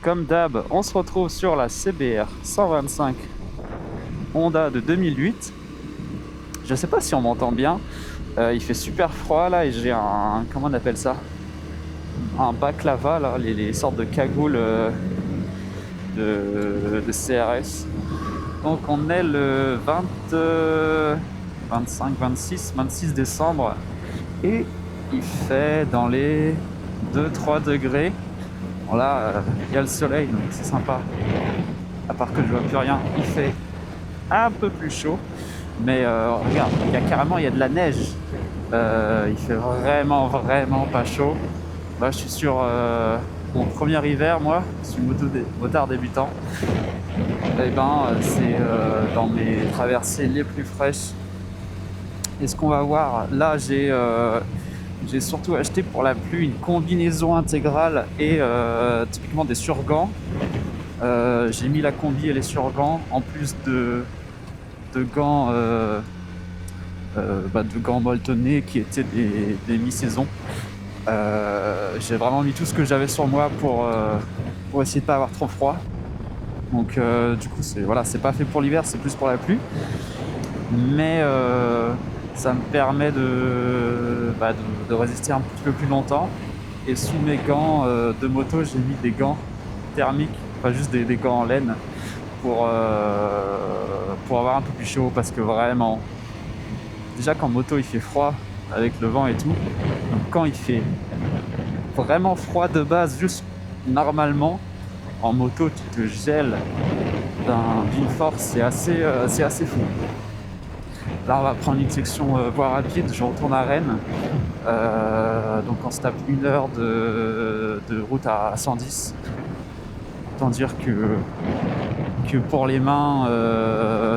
Comme d'hab, on se retrouve sur la CBR 125 Honda de 2008. Je sais pas si on m'entend bien. Il fait super froid là et j'ai un... comment on appelle ça? Un baklava là, les sortes de cagoules de CRS. Donc on est le 26 décembre et il fait dans les 2-3 degrés. Bon là, il y a le soleil donc c'est sympa. À part que je vois plus rien, il fait un peu plus chaud. Mais regarde, il y a de la neige. Il fait vraiment pas chaud. Là, je suis sur mon premier hiver, moi. Je suis motard débutant. Et c'est dans mes traversées les plus fraîches. Et ce qu'on va voir, là, j'ai surtout acheté pour la pluie une combinaison intégrale et typiquement des surgants. J'ai mis la combi et les surgants en plus de gants de gants molletonnés qui étaient des mi-saison. J'ai vraiment mis tout ce que j'avais sur moi pour essayer de pas avoir trop froid. Donc du coup c'est pas fait pour l'hiver, c'est plus pour la pluie. Mais ça me permet de résister un petit peu plus longtemps. Et sous mes gants de moto, j'ai mis des gants thermiques, pas juste des gants en laine pour avoir un peu plus chaud parce que vraiment, déjà qu'en moto il fait froid avec le vent et tout, donc quand il fait vraiment froid de base, juste normalement, en moto tu te gèles d'une force, c'est assez fou. Là on va prendre une section voie rapide, je retourne à Rennes, donc on se tape 1 heure de route à 110. Autant dire que pour les mains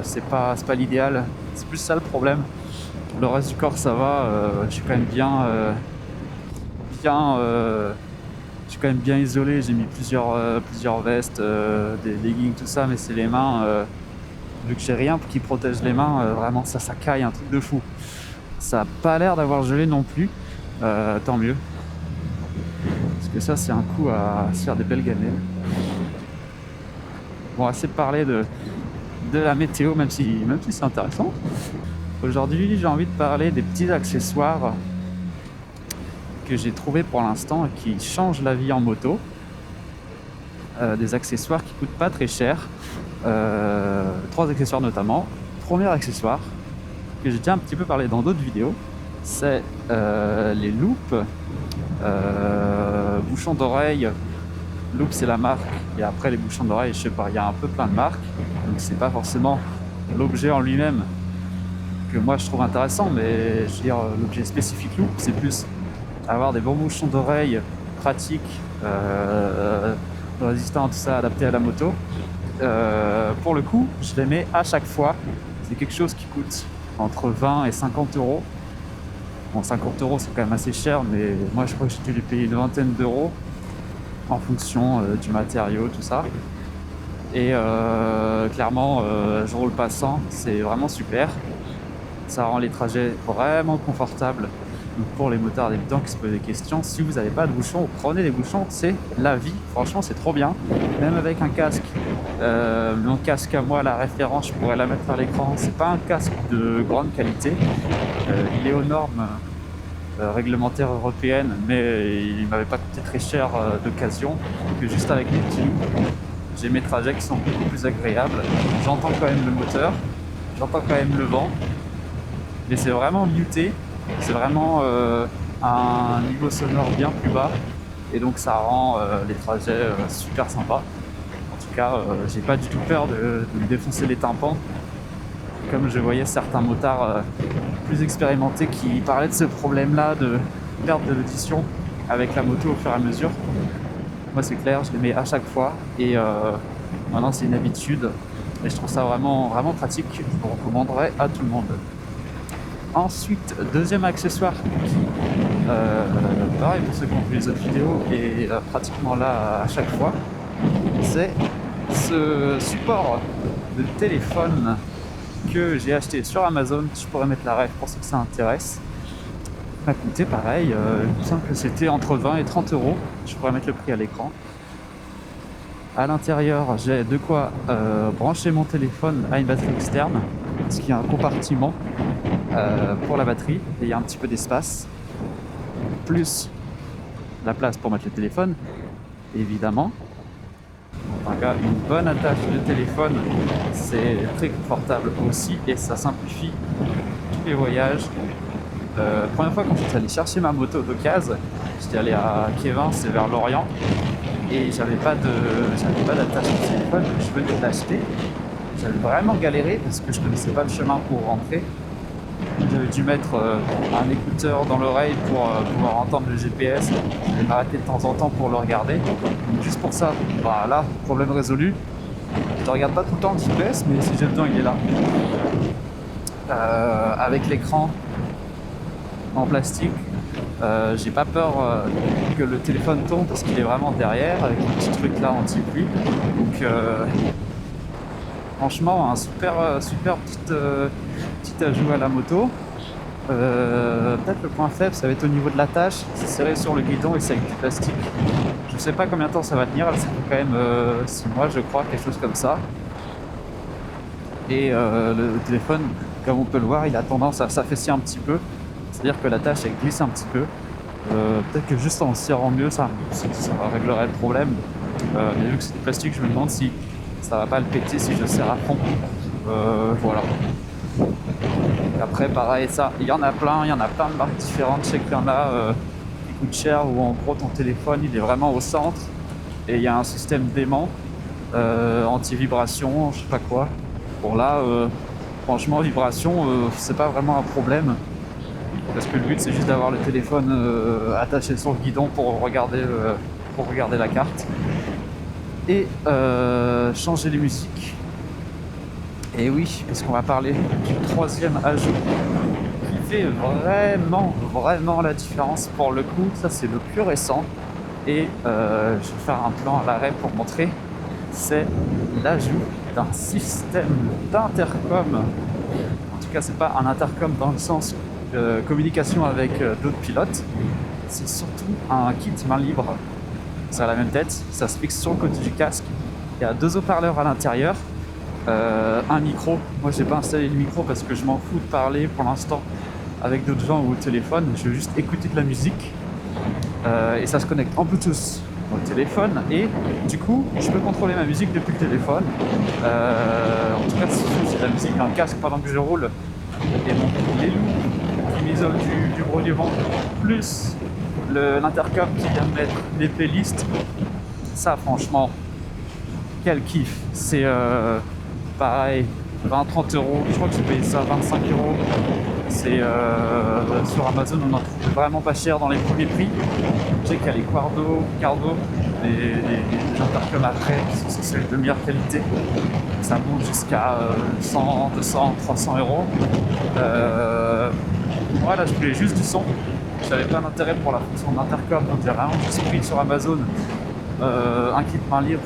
c'est pas l'idéal, c'est plus ça le problème. Le reste du corps ça va, je suis quand même je suis quand même bien isolé. J'ai mis plusieurs vestes, des leggings, tout ça, mais c'est les mains, vu que j'ai rien qui protège les mains, vraiment ça caille, un truc de fou. Ça a pas l'air d'avoir gelé non plus, tant mieux. Parce que ça c'est un coup à se faire des belles gamelles. Bon, assez parlé de la météo, même si c'est intéressant. Aujourd'hui, j'ai envie de parler des petits accessoires que j'ai trouvés pour l'instant et qui changent la vie en moto. Des accessoires qui coûtent pas très cher. 3 accessoires notamment. Premier accessoire, que j'ai déjà un petit peu parlé dans d'autres vidéos, c'est les loupes, bouchons d'oreille. Loop c'est la marque, et après les bouchons d'oreille, je sais pas, il y a un peu plein de marques, donc c'est pas forcément l'objet en lui-même que moi je trouve intéressant, mais je veux dire l'objet spécifique loop, c'est plus avoir des bons bouchons d'oreille pratiques, résistants, tout ça, adaptés à la moto. Pour le coup, je les mets à chaque fois. C'est quelque chose qui coûte entre 20 et 50 euros. Bon, 50 euros c'est quand même assez cher, mais moi je crois que j'ai dû les payer une vingtaine d'euros en fonction du matériau, tout ça. Et clairement, je roule pas sans, c'est vraiment super. Ça rend les trajets vraiment confortables. Donc pour les motards débutants qui se posent des questions, si vous n'avez pas de bouchons, prenez des bouchons, c'est la vie. Franchement, c'est trop bien. Même avec un casque. Mon casque à moi, la référence, je pourrais la mettre à l'écran. C'est pas un casque de grande qualité. Il est aux normes réglementaire européenne, mais il m'avait pas coûté très cher d'occasion, que juste avec mes petits loups, j'ai mes trajets qui sont beaucoup plus agréables. J'entends quand même le moteur, j'entends quand même le vent, mais c'est vraiment muté, c'est vraiment un niveau sonore bien plus bas, et donc ça rend les trajets super sympas. En tout cas, j'ai pas du tout peur de me défoncer les tympans, comme je voyais certains motards plus expérimentés qui parlaient de ce problème-là de perte de l'audition avec la moto au fur et à mesure. Moi c'est clair, je les mets à chaque fois et maintenant c'est une habitude et je trouve ça vraiment pratique. Je vous recommanderais à tout le monde. Ensuite, deuxième accessoire qui, pareil pour ceux qui ont vu les autres vidéos et pratiquement là à chaque fois, c'est ce support de téléphone que j'ai acheté sur Amazon. Je pourrais mettre la ref pour ceux que ça intéresse. Ça m'a coûté pareil, il me semble que c'était entre 20 et 30 euros. Je pourrais mettre le prix à l'écran. À l'intérieur, j'ai de quoi brancher mon téléphone à une batterie externe, parce qu'il y a un compartiment pour la batterie, et il y a un petit peu d'espace, plus la place pour mettre le téléphone, évidemment. En tout cas, une bonne attache de téléphone, c'est très confortable aussi, et ça simplifie tous les voyages. Première fois quand j'étais allé chercher ma moto d'occasion, j'étais allé à Kévin, c'est vers Lorient, et j'avais pas d'attache de téléphone, je venais de l'acheter. J'avais vraiment galéré parce que je connaissais pas le chemin pour rentrer. J'avais dû mettre un écouteur dans l'oreille pour pouvoir entendre le GPS. Je vais m'arrêter de temps en temps pour le regarder. Donc juste pour ça, là, problème résolu. Je ne regarde pas tout le temps le GPS, mais si j'ai besoin, il est là. Avec l'écran en plastique, j'ai pas peur que le téléphone tombe parce qu'il est vraiment derrière avec le petit truc là anti-pluie. Donc franchement, un super petit ajout à la moto. Peut-être le point faible, ça va être au niveau de l'attache. C'est serré sur le guidon et c'est avec du plastique. Je sais pas combien de temps ça va tenir. Ça fait quand même 6 mois, je crois, quelque chose comme ça. Et le téléphone, comme on peut le voir, il a tendance à s'affaisser un petit peu. C'est-à-dire que l'attache elle glisse un petit peu. Peut-être que juste en le serrant mieux, ça réglerait le problème. Mais vu que c'est du plastique, je me demande si ça va pas le péter si je serre à fond. Voilà. Et après, pareil, ça, il y en a plein de marques différentes. Je sais qu'il y en a qui coûtent cher où en gros ton téléphone il est vraiment au centre et il y a un système d'aimant anti-vibration, je sais pas quoi. Bon là, franchement, vibration, c'est pas vraiment un problème. Parce que le but c'est juste d'avoir le téléphone attaché sur le guidon pour regarder la carte. Et changer les musiques. Et oui, parce qu'on va parler du troisième ajout qui fait vraiment la différence pour le coup. Ça c'est le plus récent. Et je vais faire un plan à l'arrêt pour montrer. C'est l'ajout d'un système d'intercom. En tout cas, c'est pas un intercom dans le sens communication avec d'autres pilotes. C'est surtout un kit main libre. Ça a la même tête, ça se fixe sur le côté du casque. Il y a 2 haut-parleurs à l'intérieur, un micro. Moi, j'ai pas installé le micro parce que je m'en fous de parler pour l'instant avec d'autres gens ou au téléphone. Je veux juste écouter de la musique. Et ça se connecte en Bluetooth au téléphone et du coup, je peux contrôler ma musique depuis le téléphone. En tout cas, si j'ai de la musique dans le casque pendant que je roule et les loups qui m'isole du bruit du vent, plus l'intercom qui vient de mettre les playlists, ça franchement, quel kiff. C'est pareil, 20-30 euros, je crois que j'ai payé ça 25 euros. C'est sur Amazon, on en trouve vraiment pas cher dans les premiers prix. Je sais qu'il y a les Cardo, les intercoms après, c'est de meilleure qualité. Ça monte jusqu'à 100, 200, 300 euros. Voilà, je voulais juste du son. Je n'avais pas d'intérêt pour la fonction d'intercom, donc j'ai vraiment juste pris sur Amazon un kit main libre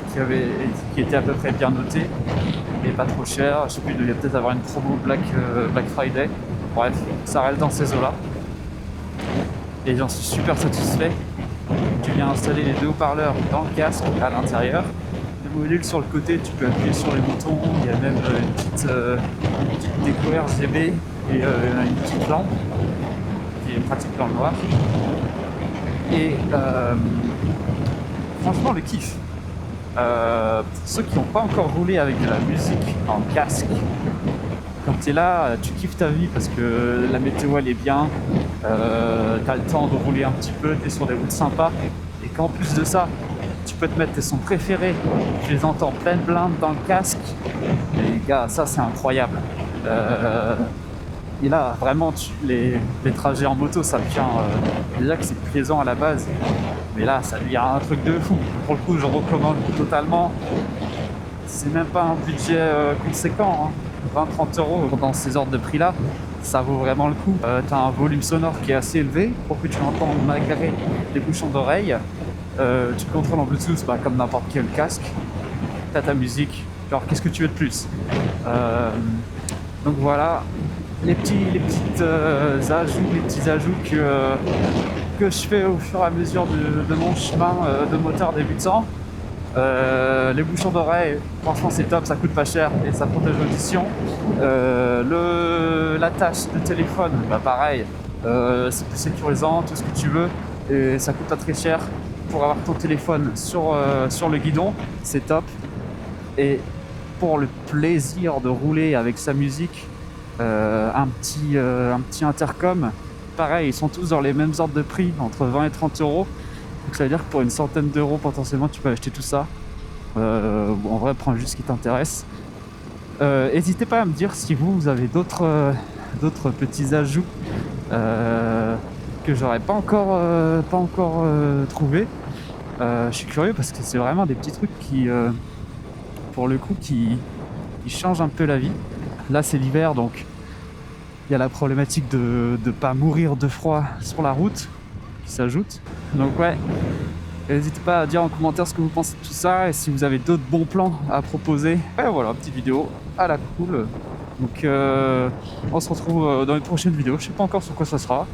qui était à peu près bien noté et pas trop cher. Je sais plus, il devait peut-être avoir une promo Black Friday. Bref, ça reste dans ces eaux-là. Et j'en suis super satisfait. Tu viens installer les 2 haut-parleurs dans le casque à l'intérieur. Les modules sur le côté, tu peux appuyer sur les boutons. Il y a même une petite déco RGB et une petite lampe qui est pratique dans le noir. Et franchement, le kiff. Pour ceux qui n'ont pas encore roulé avec de la musique en casque, quand tu es là, tu kiffes ta vie parce que la météo elle est bien, tu as le temps de rouler un petit peu, tu es sur des routes sympas, et qu'en plus de ça, tu peux te mettre tes sons préférés, tu les entends pleine blinde dans le casque, et les gars, ça c'est incroyable. Et là, vraiment, les trajets en moto, ça devient déjà que c'est plaisant à la base, mais là, ça devient un truc de fou. Pour le coup, je recommande totalement. C'est même pas un budget conséquent, hein. 20-30 euros dans ces ordres de prix là, ça vaut vraiment le coup. Tu as un volume sonore qui est assez élevé pour que tu l'entendes malgré les bouchons d'oreille. Tu contrôles en Bluetooth comme n'importe quel casque. Tu as ta musique, genre qu'est-ce que tu veux de plus. Donc voilà, les petits ajouts que je fais au fur et à mesure de mon chemin de moteur débutant. Les bouchons d'oreilles, franchement c'est top, ça coûte pas cher et ça protège l'audition. L'attache de téléphone, bah pareil, c'est plus sécurisant, tout ce que tu veux, et ça coûte pas très cher pour avoir ton téléphone sur le guidon, c'est top. Et pour le plaisir de rouler avec sa musique, un petit intercom, pareil, ils sont tous dans les mêmes ordres de prix, entre 20 et 30 euros. Donc ça veut dire que pour une centaine d'euros potentiellement tu peux acheter tout ça. En vrai, prends juste ce qui t'intéresse. N'hésitez pas à me dire si vous avez d'autres petits ajouts que j'aurais pas encore trouvé. Je suis curieux parce que c'est vraiment des petits trucs qui pour le coup qui changent un peu la vie. Là c'est l'hiver, donc il y a la problématique de ne pas mourir de froid sur la route qui s'ajoute. Donc ouais, n'hésitez pas à dire en commentaire ce que vous pensez de tout ça et si vous avez d'autres bons plans à proposer. Et voilà, petite vidéo à la cool. Donc on se retrouve dans une prochaine vidéo. Je sais pas encore sur quoi ça sera.